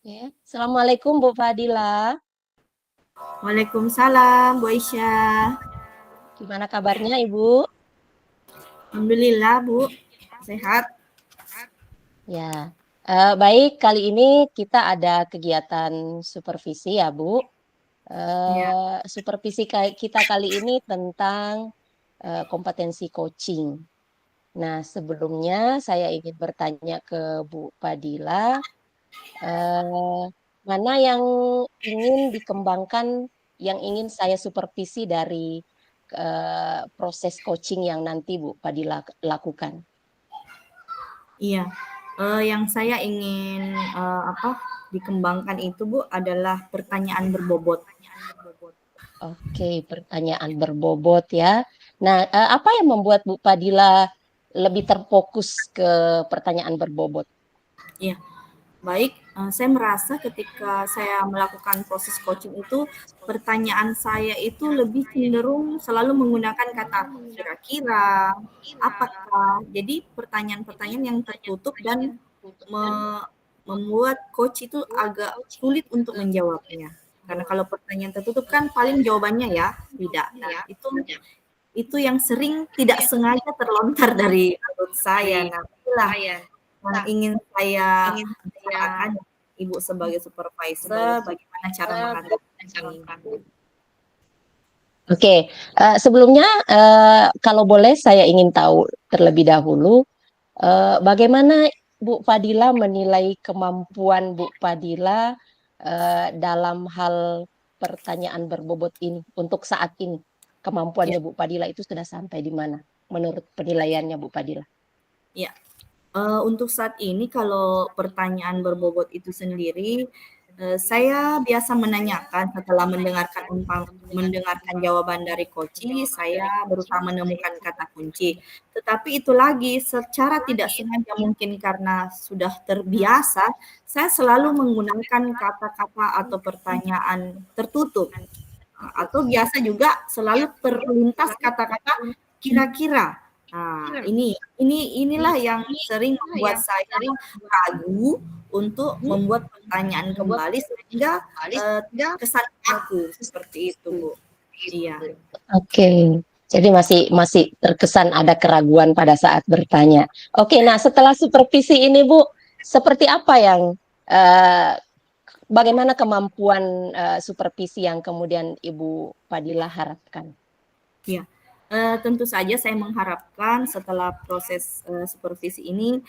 Ya. Assalamualaikum Bu Fadila. Waalaikumsalam, Bu Aisyah. Gimana kabarnya Ibu? Alhamdulillah, Bu. Sehat. Ya, baik. Kali ini kita ada kegiatan supervisi ya Bu. Ya, Supervisi kita kali ini tentang kompetensi coaching. Nah, sebelumnya saya ingin bertanya ke Bu Fadila, eh, mana yang ingin dikembangkan, yang ingin saya supervisi dari proses coaching yang nanti Bu Fadila lakukan. iya. Yang saya ingin dikembangkan itu, Bu, adalah pertanyaan berbobot. Oke, pertanyaan berbobot ya. Nah, apa yang membuat Bu Fadila lebih terfokus ke pertanyaan berbobot? Iya. Baik, saya merasa ketika saya melakukan proses coaching itu, pertanyaan saya itu lebih cenderung selalu menggunakan kata kira-kira, apakah. Jadi pertanyaan-pertanyaan yang tertutup dan me- membuat coach itu agak sulit untuk menjawabnya. Karena kalau pertanyaan tertutup kan paling jawabannya ya tidak. Nah, itu yang sering tidak sengaja terlontar dari mulut saya. Nah, itulah yang ingin saya bicarakan, Ibu sebagai supervisor, bagaimana cara mengatasi ini. Oke, sebelumnya kalau boleh saya ingin tahu terlebih dahulu bagaimana Bu Fadila menilai kemampuan Bu Fadila dalam hal pertanyaan berbobot ini untuk saat ini? Ya, Kemampuannya Bu Fadila itu sudah sampai di mana menurut penilaiannya Bu Fadila? ya. Untuk saat ini kalau pertanyaan berbobot itu sendiri, saya biasa menanyakan setelah mendengarkan jawaban dari coach, saya berusaha menemukan kata kunci. Tetapi itu lagi secara tidak sengaja mungkin karena sudah terbiasa, saya selalu menggunakan kata-kata atau pertanyaan tertutup. Atau biasa juga selalu terlintas kata-kata kira-kira. Nah, inilah yang sering membuat saya ragu untuk membuat pertanyaan kembali sehingga kesan aku seperti itu, Bu. Iya. Oke, jadi masih masih terkesan ada keraguan pada saat bertanya. Oke, nah setelah supervisi ini Bu, seperti apa yang eh, bagaimana kemampuan supervisi yang kemudian Ibu Fadila harapkan? Iya, tentu saja saya mengharapkan setelah proses, supervisi ini,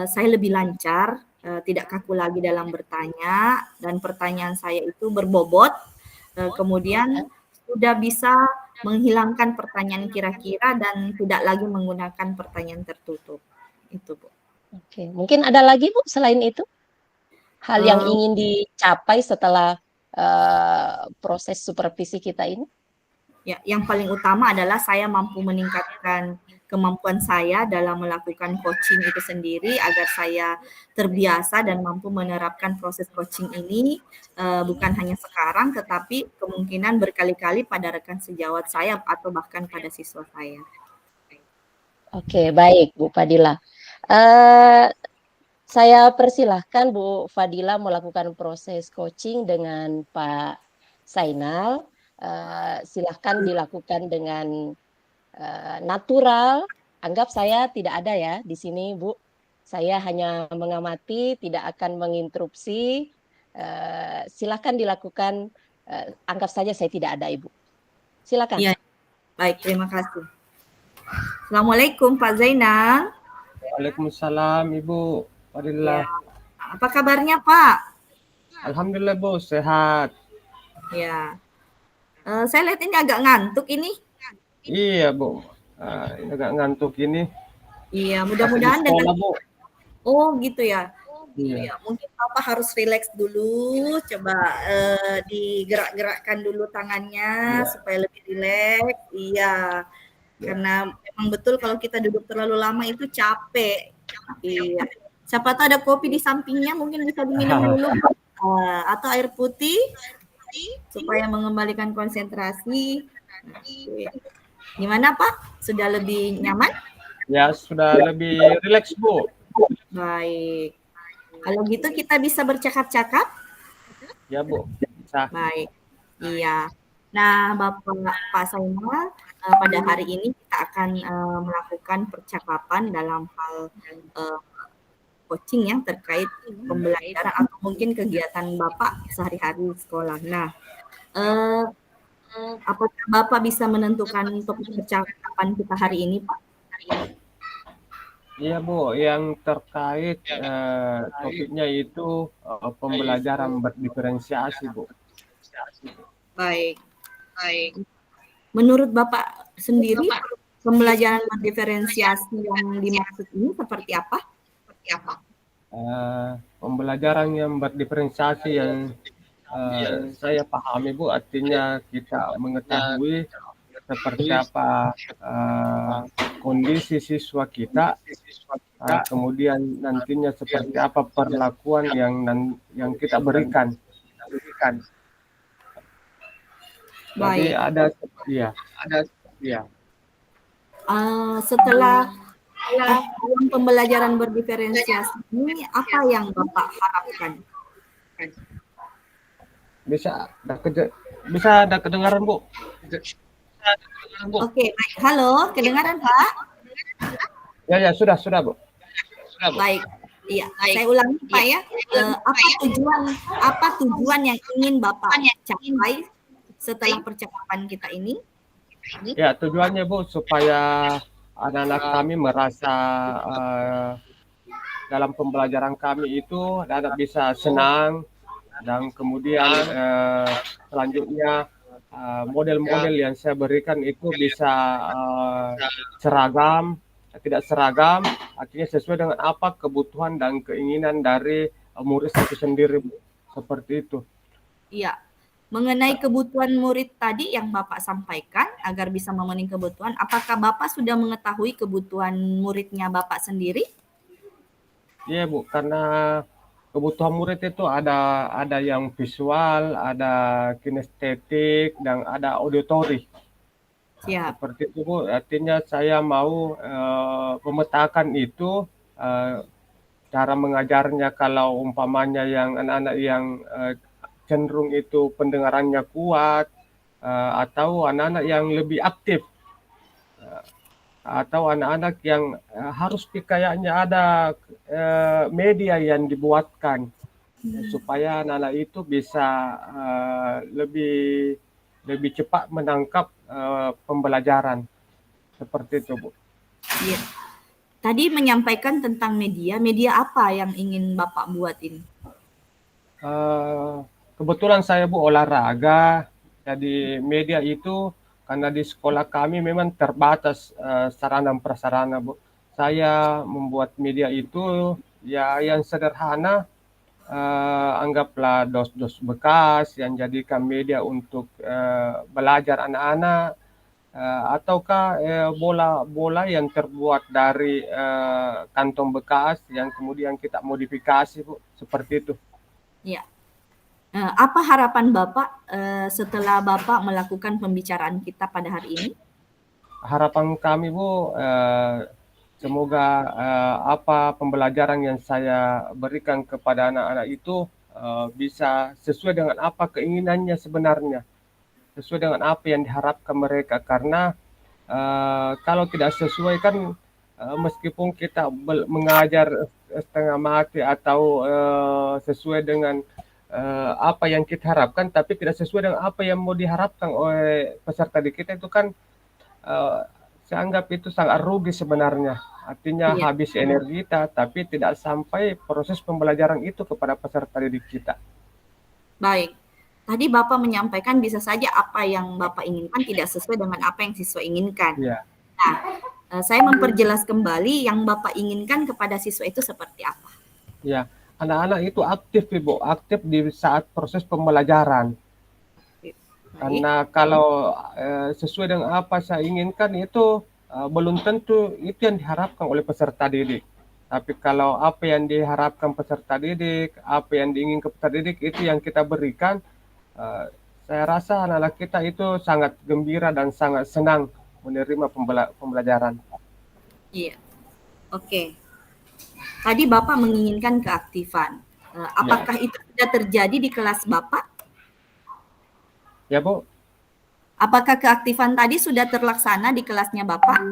saya lebih lancar, tidak kaku lagi dalam bertanya dan pertanyaan saya itu berbobot, kemudian sudah bisa menghilangkan pertanyaan kira-kira dan tidak lagi menggunakan pertanyaan tertutup, itu, Bu. Oke, mungkin ada lagi Bu selain itu hal yang Eee ingin dicapai setelah proses supervisi kita ini? Ya, yang paling utama adalah saya mampu meningkatkan kemampuan saya dalam melakukan coaching itu sendiri agar saya terbiasa dan mampu menerapkan proses coaching ini bukan hanya sekarang tetapi kemungkinan berkali-kali pada rekan sejawat saya atau bahkan pada siswa saya. Oke, baik Bu Fadila. Eh, saya persilahkan Bu Fadila melakukan proses coaching dengan Pak Sainal. Silahkan dilakukan dengan natural. Anggap saya tidak ada ya di sini, Bu. Saya hanya mengamati, tidak akan menginterupsi. Silahkan dilakukan. Anggap saja saya tidak ada, Ibu. Silakan. Iya, baik, terima kasih. Assalamualaikum Pak Zainal. Waalaikumsalam Ibu Ya, Fadillah. apa kabarnya Pak? Alhamdulillah Bu, sehat. Ya, saya lihat ini agak ngantuk ini. Iya Bu, ini agak ngantuk ini. Iya, Masih di mudah-mudahan dengan sekolah Bu. oh gitu ya. Iya. Ya, mungkin Papa harus rileks dulu, coba digerak-gerakkan dulu tangannya Iya. supaya lebih rileks. Iya, Iya. karena memang betul kalau kita duduk terlalu lama itu capek. Iya. Siapa tahu ada kopi di sampingnya, mungkin bisa diminum dulu, atau air putih supaya mengembalikan konsentrasi. Nah, iya. Gimana Pak? Sudah lebih nyaman? Ya sudah lebih rileks Bu. Baik. Kalau gitu kita bisa bercakap-cakap? Ya Bu, bisa. Baik, iya. Nah, Pak Samuel, pada hari ini kita akan melakukan percakapan dalam hal coaching yang terkait pembelajaran atau mungkin kegiatan Bapak sehari-hari di sekolah. Nah, apakah Bapak bisa menentukan topik percakapan kita hari ini, Pak? Iya Bu, yang terkait topiknya itu pembelajaran berdiferensiasi Bu. Baik. Menurut Bapak sendiri, pembelajaran berdiferensiasi yang dimaksud ini seperti apa? Pembelajaran yang berdiferensiasi yang saya pahami Bu, artinya kita mengetahui seperti apa kondisi siswa kita, kemudian nantinya seperti apa perlakuan yang kita berikan. Jadi Baik. ada ya. Setelah dalam pembelajaran berdiferensiasi ini, apa yang Bapak harapkan? Bisa ada kedengaran Bu? Oke, baik. Halo, kedengaran Pak? Ya sudah Bu. Baik. Iya, saya ulangi Pak ya. Apa tujuan yang ingin Bapak capai setelah percakapan kita ini? Ya, tujuannya Bu supaya anak-anak kami merasa dalam pembelajaran kami itu anak bisa senang, dan kemudian selanjutnya model-model yang saya berikan itu bisa seragam, tidak seragam, artinya sesuai dengan apa kebutuhan dan keinginan dari murid itu sendiri, Bu. Seperti itu. Iya. Mengenai kebutuhan murid tadi yang Bapak sampaikan agar bisa memenuhi kebutuhan, apakah Bapak sudah mengetahui kebutuhan muridnya Bapak sendiri? Iya Bu, karena kebutuhan murid itu ada yang visual, ada kinestetik, dan ada auditori. Siap. Seperti itu Bu, artinya saya mau memetakan itu cara mengajarnya. Kalau umpamanya yang anak-anak yang cenderung itu pendengarannya kuat, atau anak-anak yang lebih aktif, atau anak-anak yang harus kayaknya ada media yang dibuatkan supaya anak-anak itu bisa lebih cepat menangkap pembelajaran. Seperti itu Bu. Iya. Tadi menyampaikan tentang media apa yang ingin Bapak buat ini? Kebetulan saya Bu olahraga, jadi media itu karena di sekolah kami memang terbatas sarana dan prasarana Bu. Saya membuat media itu ya yang sederhana, anggaplah dos-dos bekas yang jadikan media untuk belajar anak-anak, ataukah bola-bola yang terbuat dari kantong bekas yang kemudian kita modifikasi Bu, seperti itu. Ya. Apa harapan Bapak setelah Bapak melakukan pembicaraan kita pada hari ini? Harapan kami Bu, semoga apa pembelajaran yang saya berikan kepada anak-anak itu bisa sesuai dengan apa keinginannya sebenarnya, sesuai dengan apa yang diharapkan mereka. Karena kalau tidak sesuai kan meskipun kita mengajar setengah mati atau sesuai dengan apa yang kita harapkan, tapi tidak sesuai dengan apa yang mau diharapkan oleh peserta didik kita, itu kan saya anggap itu sangat rugi sebenarnya. Artinya habis energi kita, tapi tidak sampai proses pembelajaran itu kepada peserta didik kita. Baik. Tadi Bapak menyampaikan bisa saja apa yang Bapak inginkan tidak sesuai dengan apa yang siswa inginkan. Ya. Nah, saya memperjelas kembali yang Bapak inginkan kepada siswa itu seperti apa. Ya, anak-anak itu aktif Ibu, aktif di saat proses pembelajaran. Karena kalau sesuai dengan apa saya inginkan itu belum tentu itu yang diharapkan oleh peserta didik. Tapi kalau apa yang diharapkan peserta didik, apa yang diinginkan peserta didik, itu yang kita berikan, saya rasa anak-anak kita itu sangat gembira dan sangat senang menerima pembelajaran. Iya. Oke. tadi Bapak menginginkan keaktifan. Apakah itu sudah terjadi di kelas Bapak? Ya Bu, Apakah keaktifan tadi sudah terlaksana di kelasnya Bapak?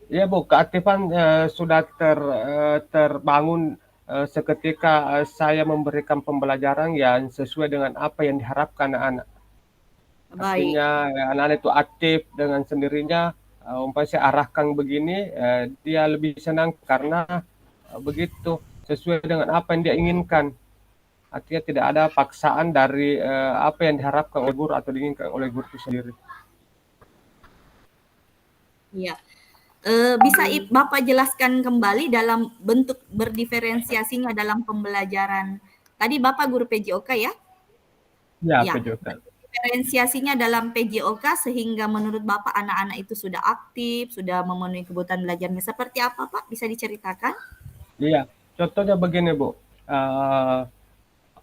ya Bu, keaktifan sudah terbangun seketika saya memberikan pembelajaran yang sesuai dengan apa yang diharapkan anak-anak. Baik, Artinya anak-anak itu aktif dengan sendirinya. Umpamanya saya arahkan begini, dia lebih senang karena begitu sesuai dengan apa yang dia inginkan. Artinya tidak ada paksaan dari apa yang diharapkan oleh guru atau diinginkan oleh guru itu sendiri. iya. Bisa Bapak jelaskan kembali dalam bentuk berdiferensiasinya dalam pembelajaran. Tadi Bapak guru PJOK ya? Ya, Ya. PJOK. Diferensiasinya dalam PJOK sehingga menurut Bapak anak-anak itu sudah aktif, sudah memenuhi kebutuhan belajarnya. Seperti apa Pak? Bisa diceritakan? Iya, contohnya begini Bu.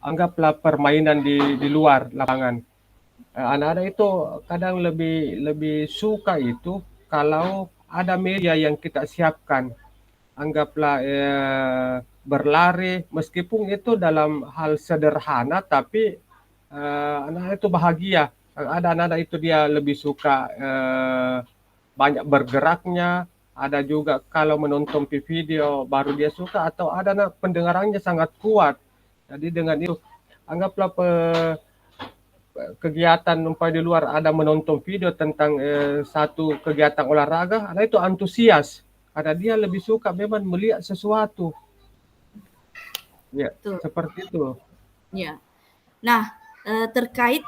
Anggaplah permainan di luar lapangan. Anak-anak itu kadang lebih suka itu kalau ada media yang kita siapkan. Anggaplah berlari, meskipun itu dalam hal sederhana, tapi anak-anak itu bahagia. Ada anak-anak itu dia lebih suka banyak bergeraknya, ada juga kalau menonton video baru dia suka, atau ada anak pendengarannya sangat kuat. Jadi dengan itu anggaplah kegiatan umpamanya di luar ada menonton video tentang satu kegiatan olahraga, anak itu antusias karena dia lebih suka memang melihat sesuatu. Ya, Betul. seperti itu. Ya. Nah, terkait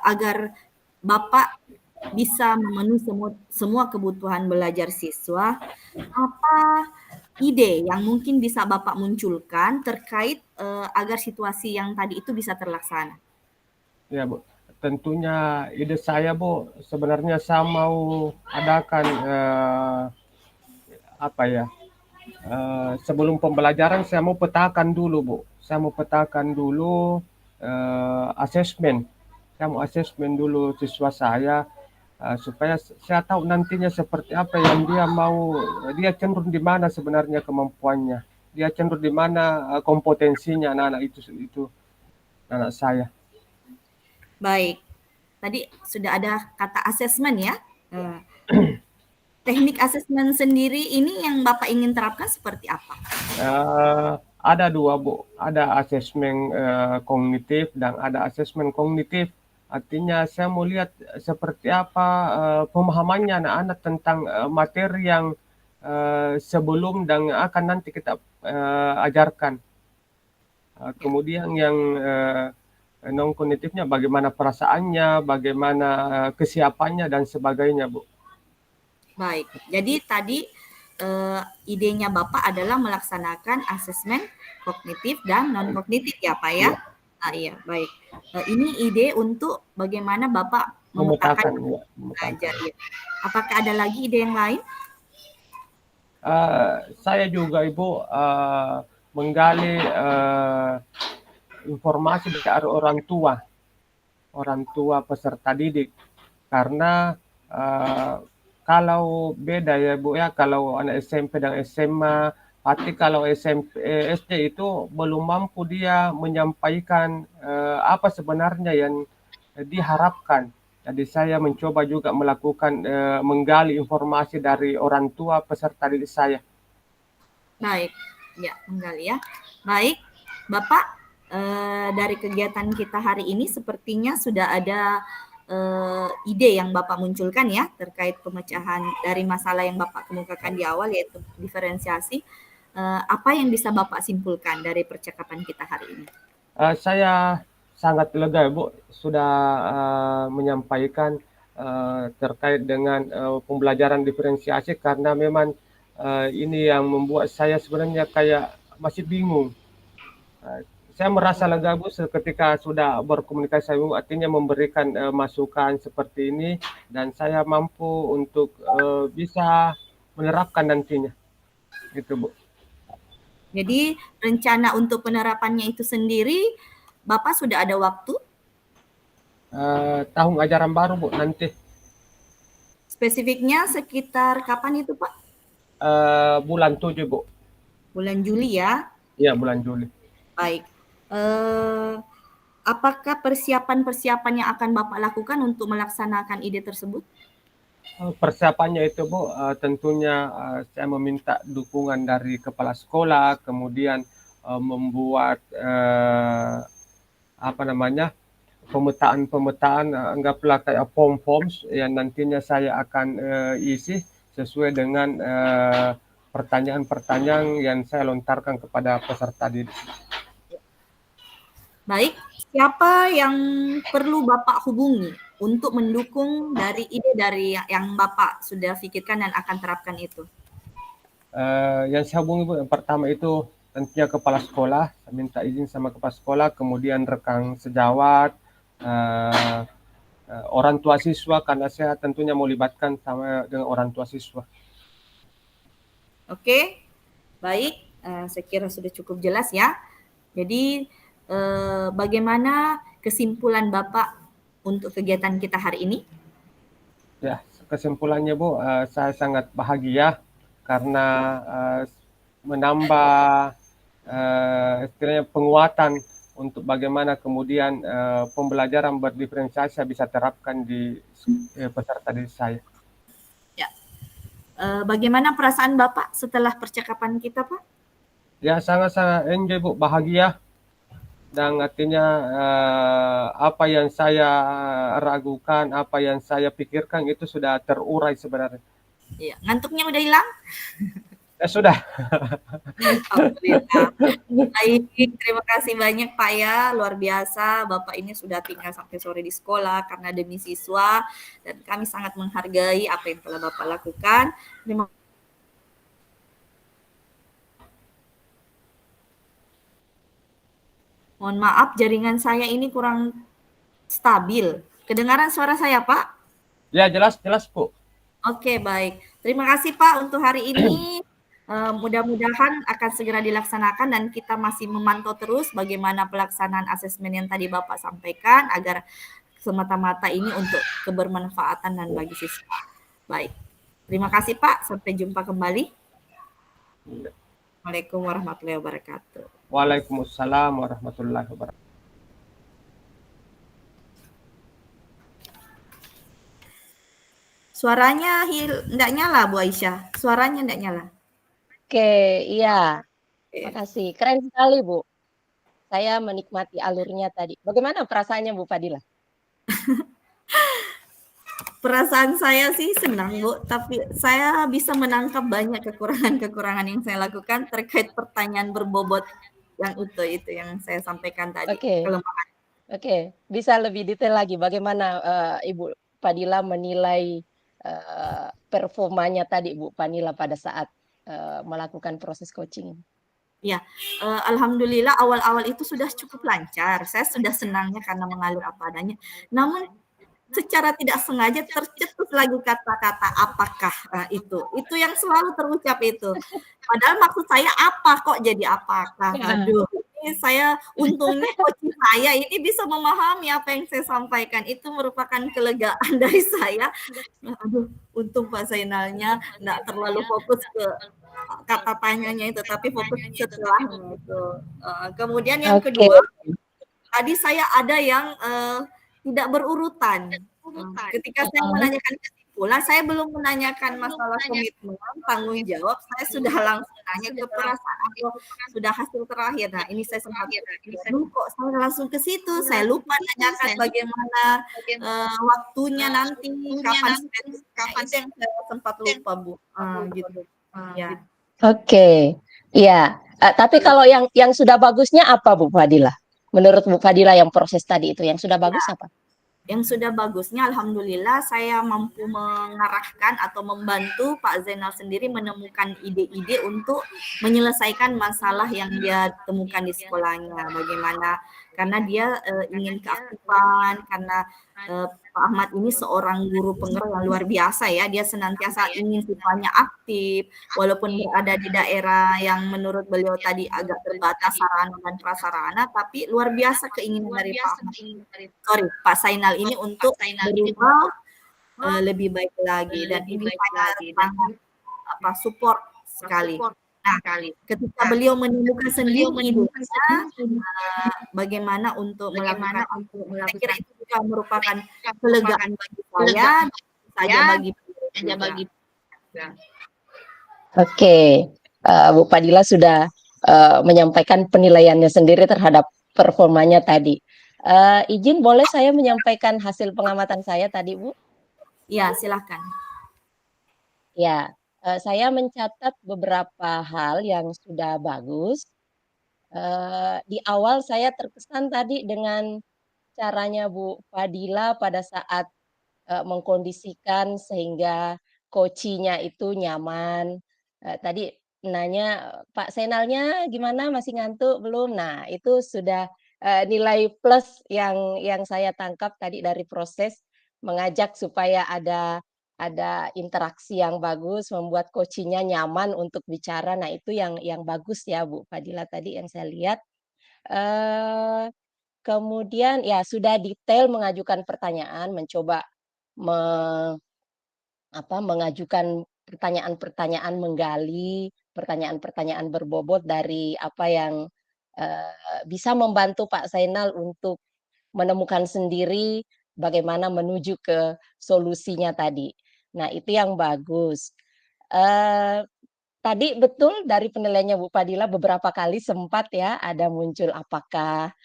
agar Bapak bisa memenuhi semua kebutuhan belajar siswa, apa ide yang mungkin bisa Bapak munculkan terkait agar situasi yang tadi itu bisa terlaksana? Ya, Bu. Tentunya ide saya, Bu, sebenarnya saya mau adakan apa ya? Sebelum pembelajaran saya mau petakan dulu, Bu. Saya mau petakan dulu asesmen. Saya mau asesmen dulu siswa saya supaya saya tahu nantinya seperti apa yang dia mau, dia cenderung di mana sebenarnya kemampuannya, dia cenderung di mana kompetensinya anak-anak itu anak saya. Baik, tadi sudah ada kata asesmen ya. Teknik asesmen sendiri ini yang Bapak ingin terapkan seperti apa? Ada dua, Bu. Ada asesmen kognitif dan ada asesmen kognitif. Artinya saya mau lihat seperti apa pemahamannya anak-anak tentang materi yang sebelum dan akan nanti kita ajarkan. Kemudian yang non kognitifnya bagaimana perasaannya, bagaimana kesiapannya dan sebagainya, Bu. Baik, jadi tadi idenya Bapak adalah melaksanakan asesmen kognitif dan non kognitif ya Pak ya? Iya, baik. Ini ide untuk bagaimana Bapak memetakan belajar. Ya. Apakah ada lagi ide yang lain? Saya juga Ibu menggali informasi dari orang tua peserta didik, karena kalau beda ya Bu ya, kalau anak SMP dan SMA, pasti kalau SMP, SD itu belum mampu dia menyampaikan apa sebenarnya yang diharapkan. Jadi saya mencoba juga melakukan menggali informasi dari orang tua peserta didik saya. Baik, ya menggali ya. Baik, Bapak dari kegiatan kita hari ini sepertinya sudah ada ide yang Bapak munculkan ya terkait pemecahan dari masalah yang Bapak kemukakan di awal yaitu diferensiasi. Apa yang bisa Bapak simpulkan dari percakapan kita hari ini? Saya sangat lega Bu sudah menyampaikan terkait dengan pembelajaran diferensiasi, karena memang ini yang membuat saya sebenarnya kayak masih bingung. Saya merasa lega Bu ketika sudah berkomunikasi, artinya memberikan masukan seperti ini, dan saya mampu untuk bisa menerapkan nantinya. Gitu Bu. Jadi rencana untuk penerapannya itu sendiri, Bapak sudah ada waktu? Tahun ajaran baru Bu nanti. Spesifiknya sekitar kapan itu Pak? Bulan 7 Bu. Bulan Juli ya. Iya, bulan Juli. Baik. Apakah persiapan-persiapan yang akan Bapak lakukan untuk melaksanakan ide tersebut? Persiapannya itu Bu, tentunya saya meminta dukungan dari kepala sekolah, kemudian membuat pemetaan, anggaplah kayak forms yang nantinya saya akan isi sesuai dengan pertanyaan-pertanyaan yang saya lontarkan kepada peserta didik. Baik, siapa yang perlu Bapak hubungi untuk mendukung dari ide dari yang Bapak sudah pikirkan dan akan terapkan itu? Yang saya hubungi Bu, yang pertama itu tentunya kepala sekolah, saya minta izin sama kepala sekolah, kemudian rekan sejawat, orang tua siswa, karena saya tentunya mau libatkan sama dengan orang tua siswa. Oke, baik, saya kira sudah cukup jelas ya. Jadi bagaimana kesimpulan Bapak untuk kegiatan kita hari ini? Ya, kesimpulannya Bu, saya sangat bahagia karena menambah istilahnya penguatan untuk bagaimana kemudian pembelajaran berdiferensiasi bisa terapkan di peserta didik saya. Ya. Bagaimana perasaan Bapak setelah percakapan kita, Pak? Ya, sangat-sangat enjoy Bu, bahagia. Dan artinya apa yang saya ragukan, apa yang saya pikirkan itu sudah terurai sebenarnya. Iya, ngantuknya udah hilang? Ya sudah. Alhamdulillah. Baik, terima kasih banyak Pak ya, luar biasa. Bapak ini sudah tinggal sampai sore di sekolah karena demi siswa dan kami sangat menghargai apa yang telah Bapak lakukan. Terima Mohon maaf, jaringan saya ini kurang stabil. Kedengaran suara saya, Pak? Ya, jelas Bu. Oke, baik. Terima kasih Pak untuk hari ini. Mudah-mudahan akan segera dilaksanakan dan kita masih memantau terus bagaimana pelaksanaan asesmen yang tadi Bapak sampaikan agar semata-mata ini untuk kebermanfaatan dan bagi siswa. Baik. Terima kasih Pak. Sampai jumpa kembali. Assalamualaikum warahmatullahi wabarakatuh. Waalaikumsalam warahmatullahi wabarakatuh. Suaranya enggak nyala Bu Aisyah. Suaranya enggak nyala. Oke, iya. Makasih. Keren sekali, Bu. Saya menikmati alurnya tadi. Bagaimana perasaannya Bu Fadila? Perasaan saya sih senang Bu, tapi saya bisa menangkap banyak kekurangan-kekurangan yang saya lakukan terkait pertanyaan berbobot yang utuh itu yang saya sampaikan tadi. Oke. Kelemahan. Oke, bisa lebih detail lagi bagaimana Ibu Fadila menilai performanya tadi Bu Fadila pada saat melakukan proses coaching? Ya, alhamdulillah awal-awal itu sudah cukup lancar. Saya sudah senangnya karena mengalir apa adanya. Namun secara tidak sengaja tercetus lagi kata-kata apakah, itu yang selalu terucap itu. Padahal maksud saya apa kok jadi apakah, aduh ini saya untungnya coaching saya ini bisa memahami apa yang saya sampaikan, itu merupakan kelegaan dari saya. Aduh untung Pak Zainalnya nggak terlalu fokus ke kata tanyanya itu, tapi fokus setelahnya itu. Kemudian yang kedua, tadi saya ada yang tidak berurutan. Ketika saya menanyakan kesimpulan, saya belum menanyakan masalah komitmen, tanggung jawab, saya sudah langsung tanya ke perasaan atau sudah hasil terakhir. Nah, ini saya sempat kok saya langsung ke situ, saya lupa tanyakan bagaimana waktunya nanti, kapan yang saya sempat lupa Bu, gitu. Ya. Oke, iya. Tapi kalau yang sudah bagusnya apa Bu Fadila? Menurut Bu Fadila yang proses tadi itu yang sudah bagus apa? Yang sudah bagusnya alhamdulillah saya mampu mengarahkan atau membantu Pak Zainal sendiri menemukan ide-ide untuk menyelesaikan masalah yang dia temukan di sekolahnya. Bagaimana karena dia ingin keaktifan, karena Pak Ahmad ini seorang guru penggerak yang luar biasa ya, dia senantiasa ingin siswanya aktif, walaupun berada di daerah yang menurut beliau tadi agak terbatas sarana dan prasarana, tapi luar biasa keinginan dari Pak Zainal ini untuk berubah lebih baik lagi dan ini sangat support sekali. Nah, ketika beliau menemukan sendiri idenya, bagaimana untuk melakukan, saya kira itu juga merupakan kelegaan bagi saya, tentu saja bagi beliau juga. Oke, Bu Padilla sudah menyampaikan penilaiannya sendiri terhadap performanya tadi. Izin boleh saya menyampaikan hasil pengamatan saya tadi, Bu? Ya, silakan. Ya, saya mencatat beberapa hal yang sudah bagus. Di awal saya terkesan tadi dengan caranya Bu Padilla pada saat mengkondisikan sehingga coaching-nya itu nyaman. Tadi nanya, "Pak Senalnya gimana, masih ngantuk belum?" Nah, itu sudah, nilai plus yang saya tangkap tadi dari proses mengajak supaya ada interaksi yang bagus, membuat coaching-nya nyaman untuk bicara. Nah, itu yang bagus ya, Bu Fadila tadi yang saya lihat. Eee, Kemudian ya sudah detail mengajukan pertanyaan, mencoba me mengajukan pertanyaan-pertanyaan, menggali pertanyaan-pertanyaan berbobot dari apa yang, bisa membantu Pak Zainal untuk menemukan sendiri bagaimana menuju ke solusinya tadi. Nah, itu yang bagus. Eee, Tadi betul dari penilaiannya Bu Padilla beberapa kali sempat ya ada muncul apakah,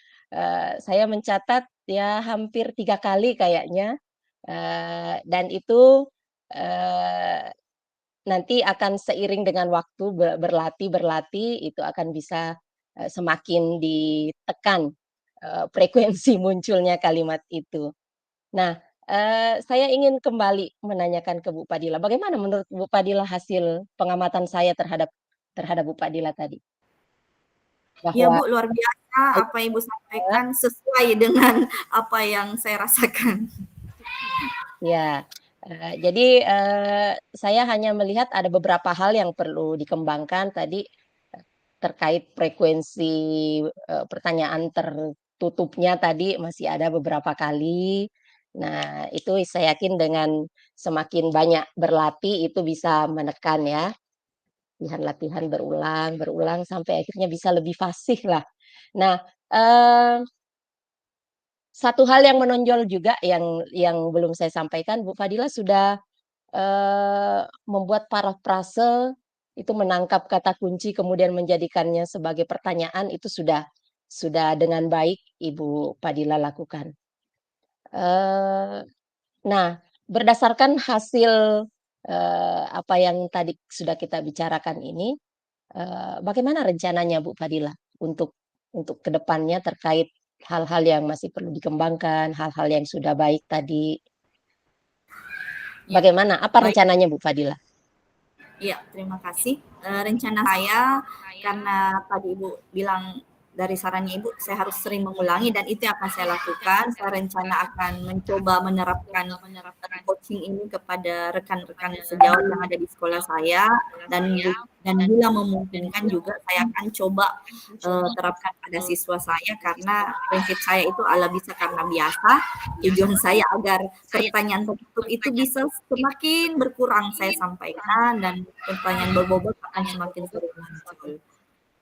saya mencatat ya hampir 3 kali kayaknya, dan itu, eee, nanti akan seiring dengan waktu berlatih itu akan bisa, semakin ditekan, frekuensi munculnya kalimat itu. Nah, saya ingin kembali menanyakan ke Bu Padilla, bagaimana menurut Bu Padilla hasil pengamatan saya terhadap Bu Padilla tadi? Ya Bahwa Bu, luar biasa apa yang Ibu sampaikan sesuai dengan apa yang saya rasakan. ya, jadi, saya hanya melihat ada beberapa hal yang perlu dikembangkan tadi, terkait frekuensi, pertanyaan tertutupnya tadi masih ada beberapa kali. Nah, itu saya yakin dengan semakin banyak berlatih itu bisa menekan ya, latihan-latihan berulang berulang sampai akhirnya bisa lebih fasih lah. Nah, eee, satu hal yang menonjol juga yang belum saya sampaikan, Bu Fadila sudah membuat parafrase, itu menangkap kata kunci kemudian menjadikannya sebagai pertanyaan itu sudah dengan baik Ibu Padilla lakukan. Eee, nah, berdasarkan hasil, apa yang tadi sudah kita bicarakan ini, bagaimana rencananya Bu Padilla untuk ke depannya terkait hal-hal yang masih perlu dikembangkan, hal-hal yang sudah baik tadi, Ya, bagaimana? Apa baik. rencananya Bu Padilla? Iya, terima kasih. Rencana saya karena tadi Ibu bilang dari sarannya Ibu, saya harus sering mengulangi dan itu yang akan saya lakukan. Saya rencana akan mencoba menerapkan coaching ini kepada rekan-rekan sejawat yang ada di sekolah saya dan bila memungkinkan juga saya akan coba terapkan pada siswa saya karena prinsip saya itu ala bisa karena biasa. Tujuan saya agar pertanyaan tertutup itu bisa semakin berkurang saya sampaikan dan pertanyaan berbobot akan semakin sering muncul.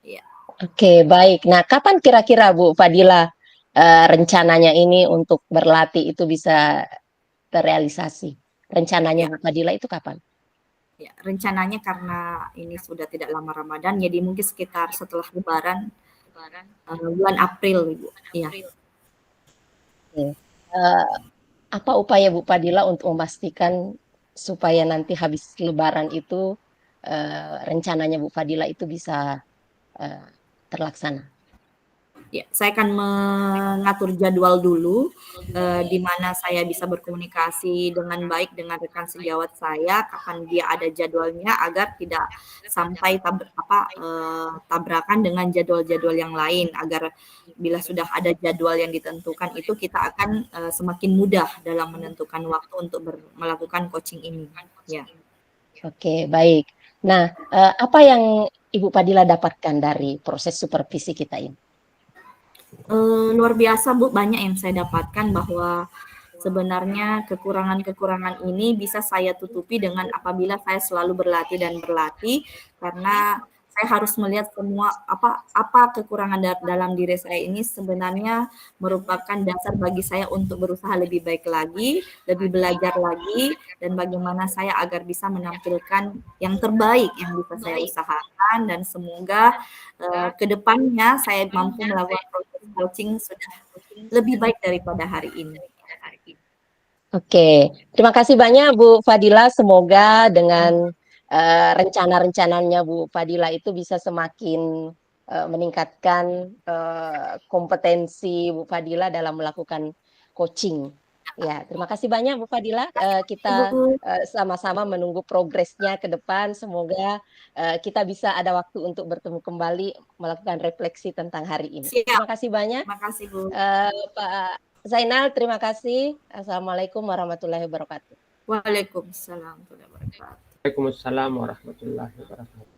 Ya. Oke, baik. Nah, kapan kira-kira Bu Fadila, rencananya ini untuk berlatih itu bisa terrealisasi? Rencananya Ya, Bu Fadila itu kapan? ya, rencananya karena ini sudah tidak lama Ramadan, jadi mungkin sekitar setelah Lebaran, bulan April, Ibu. Ya. Oke. Apa upaya Bu Fadila untuk memastikan supaya nanti habis lebaran itu, rencananya Bu Fadila itu bisa, eee, terlaksana? Ya, saya akan mengatur jadwal dulu, di mana saya bisa berkomunikasi dengan baik dengan rekan sejawat saya, kapan dia ada jadwalnya agar tidak sampai tabrakan dengan jadwal-jadwal yang lain, agar bila sudah ada jadwal yang ditentukan itu kita akan, semakin mudah dalam menentukan waktu untuk melakukan coaching ini, ya. Oke, baik. Nah, apa yang Ibu Fadila dapatkan dari proses supervisi kita ini? Luar biasa Bu, banyak yang saya dapatkan bahwa sebenarnya kekurangan-kekurangan ini bisa saya tutupi dengan apabila saya selalu berlatih dan berlatih, karena saya harus melihat semua apa kekurangan dalam diri saya ini sebenarnya merupakan dasar bagi saya untuk berusaha lebih baik lagi, lebih belajar lagi, dan bagaimana saya agar bisa menampilkan yang terbaik yang bisa saya usahakan, dan semoga ke depannya saya mampu melakukan proses coaching sudah lebih baik daripada hari ini. Oke, terima kasih banyak Bu Fadila. Semoga dengan rencana-rencananya Bu Fadila itu bisa semakin meningkatkan kompetensi Bu Fadila dalam melakukan coaching. Ya, terima kasih banyak Bu Fadila. Kita Ibu, sama-sama menunggu progresnya ke depan. Semoga kita bisa ada waktu untuk bertemu kembali melakukan refleksi tentang hari ini. siap. Terima kasih banyak. Terima kasih Bu. Pak Zainal, terima kasih. Assalamualaikum warahmatullahi wabarakatuh. Waalaikumsalam warahmatullahi wabarakatuh. Waalaikumsalam warahmatullahi wabarakatuh.